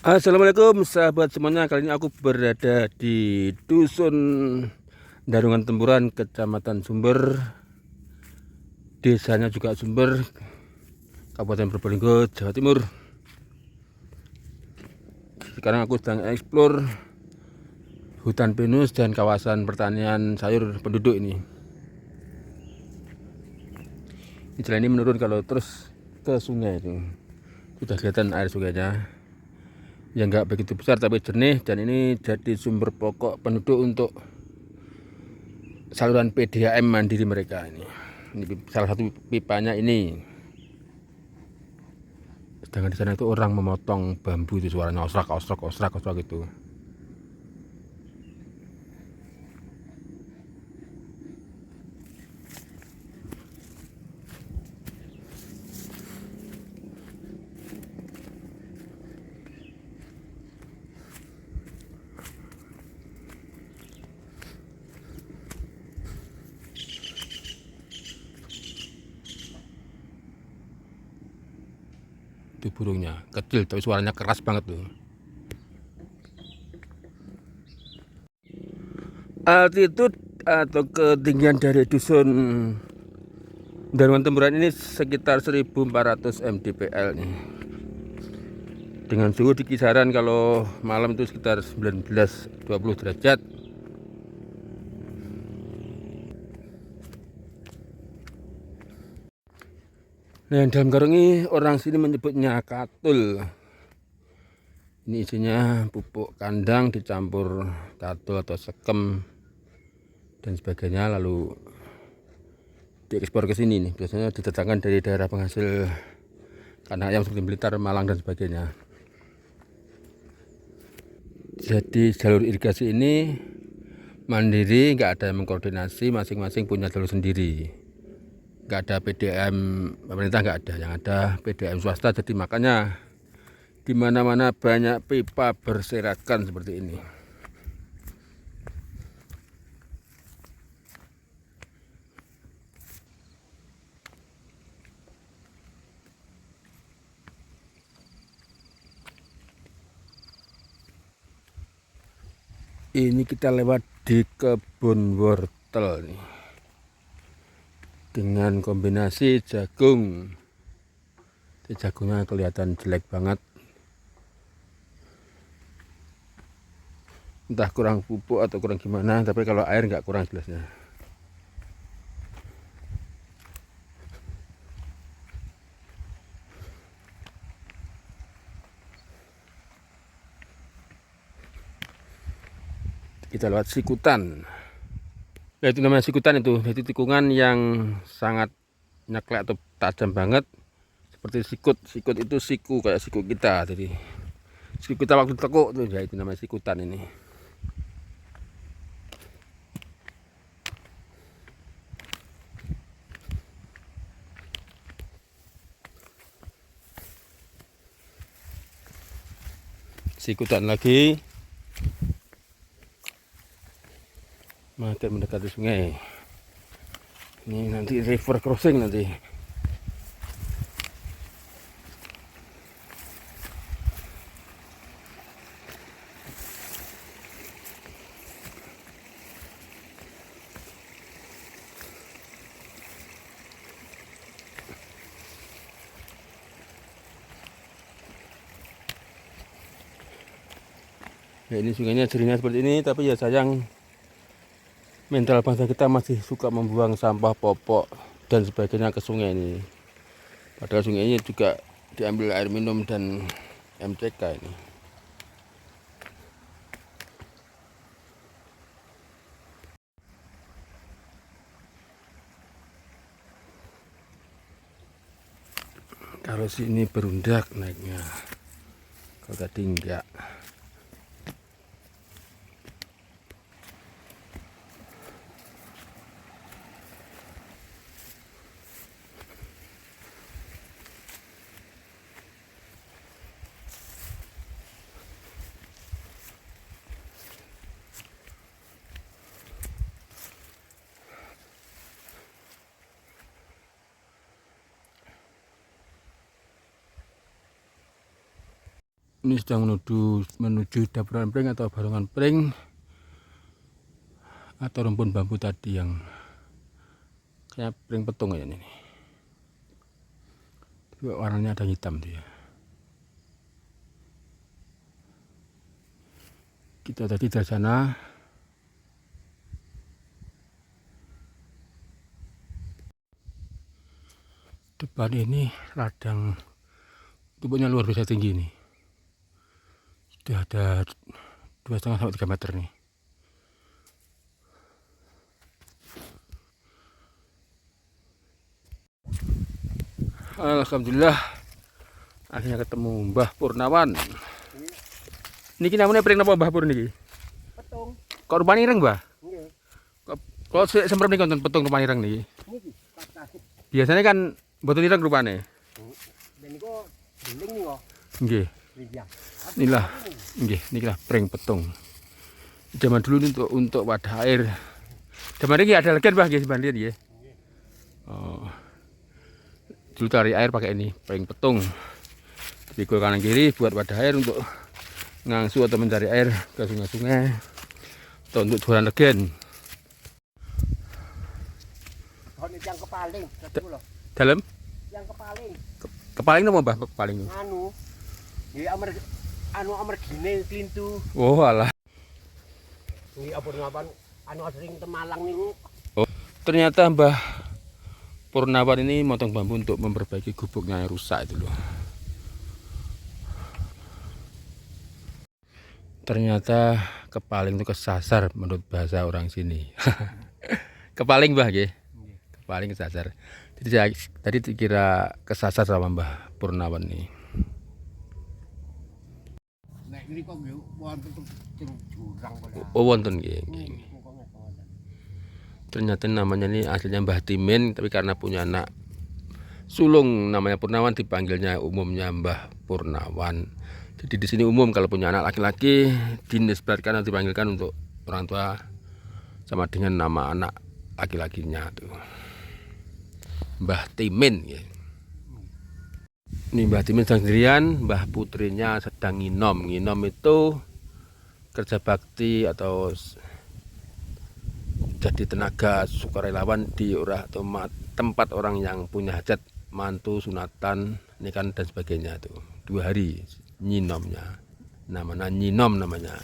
Assalamualaikum sahabat semuanya. Kali ini aku berada di Dusun Darungan Tempuran, Kecamatan Sumber, desanya juga Sumber, Kabupaten Probolinggo, Jawa Timur. Sekarang aku sedang eksplor hutan pinus dan kawasan pertanian sayur penduduk ini. Jalan ini menurun kalau terus ke sungai ini. Sudah kelihatan air sungainya. Yang nggak begitu besar tapi jernih, dan ini jadi sumber pokok penduduk untuk saluran PDAM mandiri mereka ini. Ini salah satu pipanya ini. Sedangkan di sana itu orang memotong bambu, itu suaranya osrak osrak osrak osrak gitu. Itu burungnya kecil tapi suaranya keras banget tuh. Altitude atau ketinggian dari dusun Darungan Tempuran ini sekitar 1400 mdpl nih. Dengan suhu di kisaran kalau malam itu sekitar 19-20 derajat. Nah, dalam karung ini orang sini menyebutnya katul. Ini isinya pupuk kandang dicampur katul atau sekem dan sebagainya, lalu diekspor ke sini nih. Biasanya didatangkan dari daerah penghasil kandang ayam seperti Blitar, Malang dan sebagainya. Jadi jalur irigasi ini mandiri, nggak ada yang mengkoordinasi, masing-masing punya jalur sendiri. Nggak ada PDAM pemerintah, nggak ada, yang ada PDAM swasta. Jadi makanya di mana-mana banyak pipa berserakan seperti ini. Ini kita lewat di kebun wortel nih, dengan kombinasi jagung. Ini jagungnya kelihatan jelek banget, entah kurang pupuk atau kurang gimana, tapi kalau air nggak kurang jelasnya. Kita lewat sikutan. Ya, itu namanya sikutan itu. Jadi tikungan yang sangat nyeklek atau tajam banget, seperti sikut. Sikut itu siku, kayak siku kita. Jadi siku kita waktu tekuk tuh, ya itu namanya sikutan ini. Sikutan lagi, makin mendekati sungai. Ini nanti river crossing nanti. Ya, ini sungainya jernihnya seperti ini, tapi ya sayang mental bangsa kita masih suka membuang sampah popok dan sebagainya ke sungai ini. Padahal sungai ini juga diambil air minum dan MCK ini. Kalau sini berundak naiknya, kalau tadi enggak. Ini sedang menuju dapuran pring atau barongan pring atau rumpun bambu tadi yang kayak pring petung ya ini. Warnanya ada hitam dia. Kita tadi dari sana. Depan ini ladang tubuhnya luar biasa tinggi nih. Sudah ada 2,5 sampai 3 meter nih. Alhamdulillah akhirnya ketemu Mbah Purnawan. Niki namanya pring apa Mbah Pur niki? Petung. Kok rupane ireng, Mbah? Nggih. Kok semprot niki konten petung rupane ireng niki. Niki patah. Biasanya kan mboten ireng rupane. Dan niku beling nih kok. Nggih. Iya. Inilah. Nggih, nikilah pring petung. Zaman dulu untuk wadah air. Zaman ini ada legen Mbah nggih sampeyan lihat nggih. Oh. Dulu cari air pakai ini, pring petung. Dipikul kanan kiri buat wadah air untuk ngangsu atau mencari air ke sungai-sungai atau untuk jualan legen. Yang kepaling, satu loh. Dalam? Yang kepaling. Kepaling apa Mbah kepaling? Anu. Ya amer gine klintu. Oh alah. Ini apa ngapan anu sering temalang niku. Oh, ternyata Mbah Purnawan ini motong bambu untuk memperbaiki gubuknya yang rusak itu loh. Ternyata kepaling itu kesasar menurut bahasa orang sini. Kepaling Mbah nggih. Kepaling kesasar. Jadi saya tadi dikira kesasar sama Mbah Purnawan nih. Nek niku nggih wonten jurang kok. Oh wonten nggih. Ternyata namanya ini aslinya Mbah Timin, tapi karena punya anak sulung namanya Purnawan dipanggilnya umumnya Mbah Purnawan. Jadi di sini umum kalau punya anak laki-laki dinisbatkan atau dipanggilkan untuk orang tua sama dengan nama anak laki-lakinya tuh. Mbah Timin ya. Ini Mbah Timin sedang sendirian, Mbah putrinya sedang nginom. Nginom itu kerja bakti atau jadi tenaga sukarelawan di tempat orang yang punya hajat, mantu, sunatan, nikahan dan sebagainya tuh. 2 hari nyinomnya. Namanya nyinom namanya.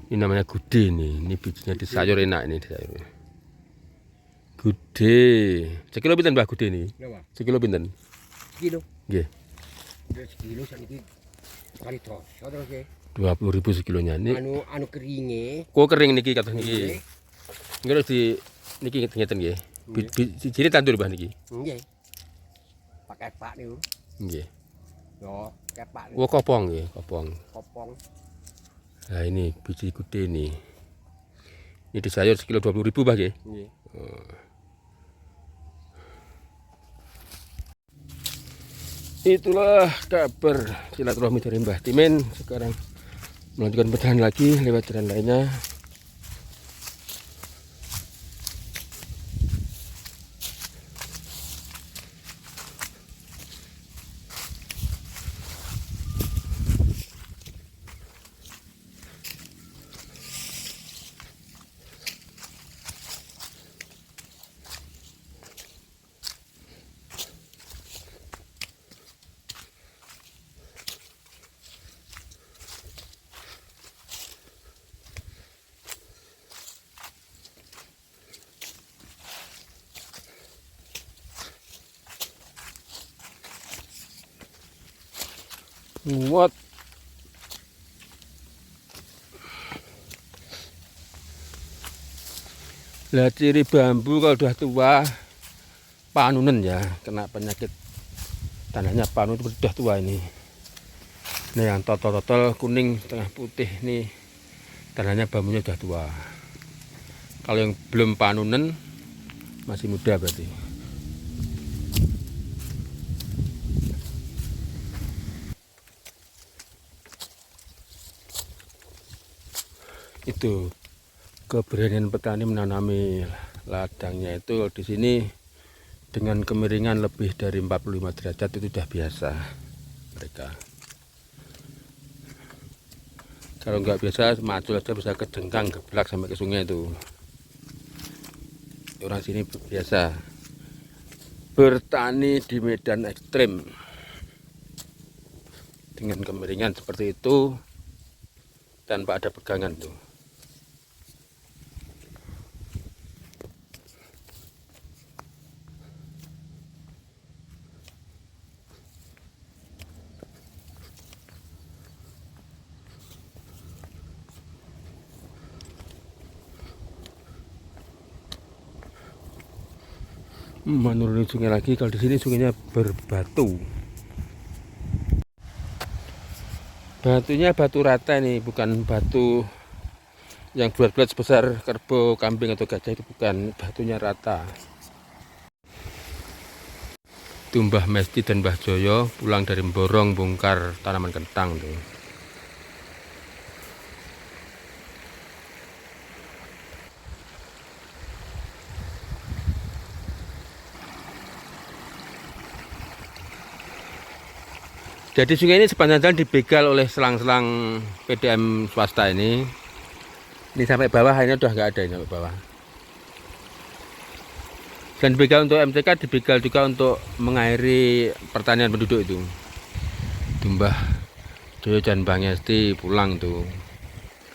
Ini namanya gude nih. Ini bijinya disayur enak ini disayur. Gude. Sekilo pinten Mbah gude nih? Sekilo pinten? Sekilo. Nggih. Sekilo saniki kali terus nggih. 20.000 sekilonya ini. Anu keringe. Kok kering niki kados niki. Nggih terus di niki ngeten nggih. Jadi tandur Mbah niki. Nggih. Pakai pak niku. Nggih. Yo, kepak niku. Oh kopong nggih, kopong. Kopong. Nah ini biji gude nih. Ini disayur sekilo 20.000 Mbah nggih. Nggih. Itulah kabar silaturahmi dari Mbah Timin. Sekarang melanjutkan perjalanan lagi lewat jalan lainnya. What? Lah ciri bambu kalau sudah tua panunen ya, kena penyakit tanahnya panu itu sudah tua ini. Nah yang totol-totol kuning tengah putih nih tanahnya bambunya sudah tua. Kalau yang belum panunen masih muda berarti. Itu keberanian petani menanami ladangnya itu di sini dengan kemiringan lebih dari 45 derajat itu sudah biasa mereka. Kalau nggak biasa macul aja bisa kedengkang geblak sampai ke sungai itu. Orang sini biasa bertani di medan ekstrim dengan kemiringan seperti itu tanpa ada pegangan tuh. Menuruni sungai lagi. Kalau di sini sungainya berbatu. Batunya batu rata nih, bukan batu yang bulat-bulat sebesar kerbau, kambing atau gajah, itu bukan. Batunya rata. Itu Mbah Mesti dan Mbah Joyo pulang dari Borong bongkar tanaman kentang tuh. Jadi sungai ini sepanjang jalan dibegal oleh selang-selang PDM swasta ini. Ini sampai bawah, airnya udah nggak ada ini sampai bawah. Dan dibegal untuk MTK, dibegal juga untuk mengairi pertanian penduduk itu. Mbah Joyo dan Mbah Ngesti pulang tuh.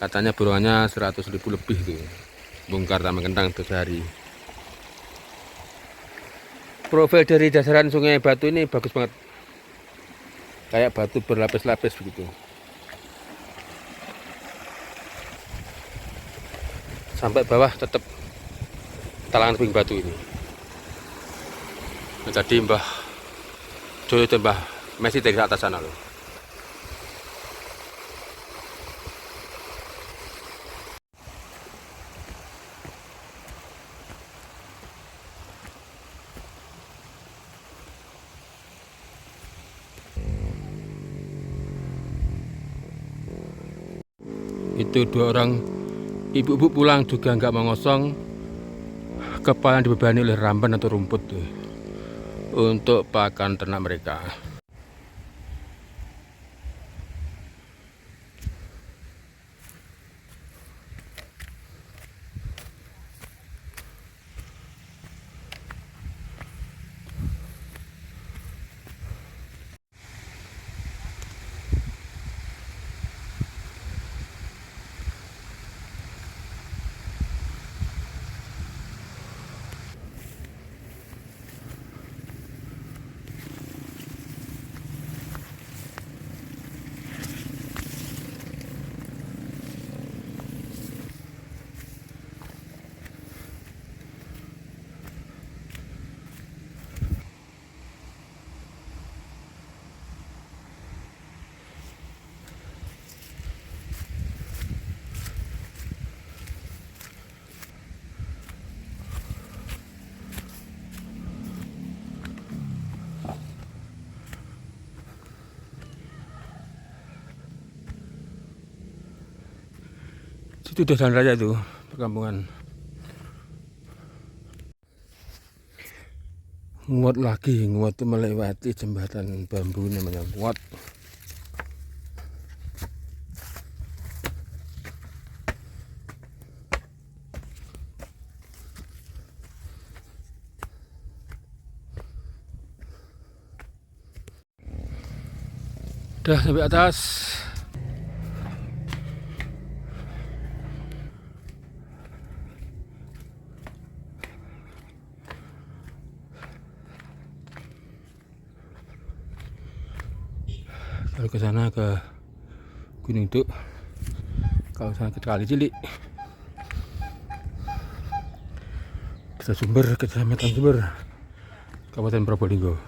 Katanya borongannya 100.000 lebih tuh. Bongkar taman kentang itu sehari. Profil dari dasaran sungai Batu ini bagus banget. Kayak batu berlapis-lapis begitu. Sampai bawah tetap talangan tebing batu ini. Nah, tadi Mbah Joyo dan Mbah Mesti dari atas sana loh. Itu dua orang ibu-ibu pulang juga nggak mau ngosong, kepala dibebani oleh ramban atau rumput tuh, untuk pakan ternak mereka. Itu udah jalan raya tuh, perkampungan. Nguat lagi, nguat itu melewati jembatan bambu namanya nguat. Udah sampai atas. Kalau ke sana ke Gunung Duk, kalau sana ke Kali Cilik, ke Sumber, ke Kecamatan Sumber, Kabupaten Probolinggo.